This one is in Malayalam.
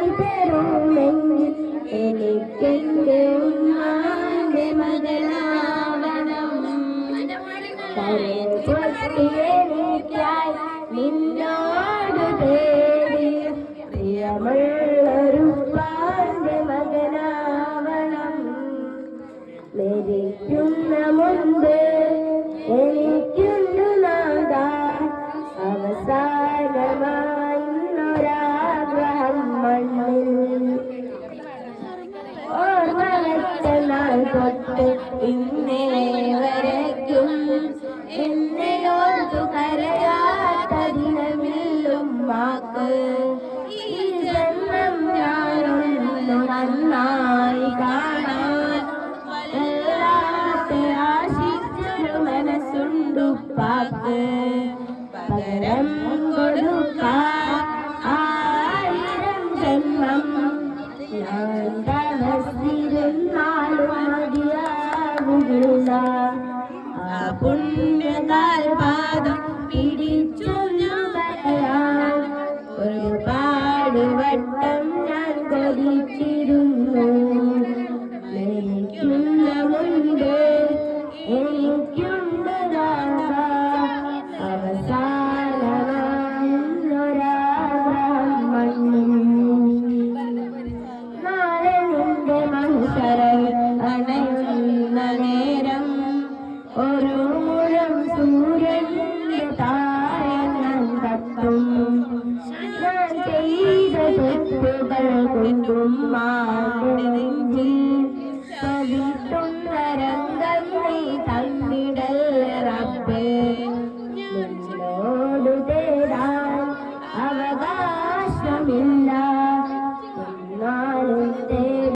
ഉമ്മായി തരുമെങ്കിൽ എനിക്കെന്റെ ഉമ്മാന്റെ മകനാവണം. എനിക്കായി നിന്നോട് തേടി പ്രിയമുള്ളൊരു ഉപ്പാന്റെ മകനാവണം. മരിക്കുന്ന മുൻപ് എനിക്കുണ്ടു നാഥ അവസാനമായിന്നൊരാഗ്രഹം മണ്ണിൽ. ഓർമ്മ വെച്ച നാൾ തൊട്ട് ഇന്നേ വരയ്ക്കും എന്നെയോർത്തു കരയാത്തതിനും വാക്ക്. ഈ ജന്മം ഞാനൊന്നു നന്നായി കാണാൻ വല്ലാതെ ആശിച്ചൊരു മനസ്സുണ്ടുപ്പാക്ക്. പകരം കൊടുക്കാൻ 1000 ജന്മം ഞാൻ തപസ്സിരുന്നാലും മതിയാകുകില്ല. ആ പുണ്യകാൽപാദം പിടിച്ചു പറയാൻ ഒരുപാട് വട്ടം ഞാൻ കൊതിച്ചിരുന്നു. മരിക്കുന്ന മുൻപ് എനിക്കുണ്ട് അവസാനമായൊരാഗ്രഹം മണ്ണിൽ. നാളെ നിന്റെ മനുഷ്യരിൽ അണയുന്ന നേരം ഒരു മുഴം സൂര്യന്റെ താഴെ ഞാൻ തട്ടും. ഞാൻ ചെയ്ത തെറ്റുകൾ കൊണ്ടും മാന്റെ നെഞ്ചിൽ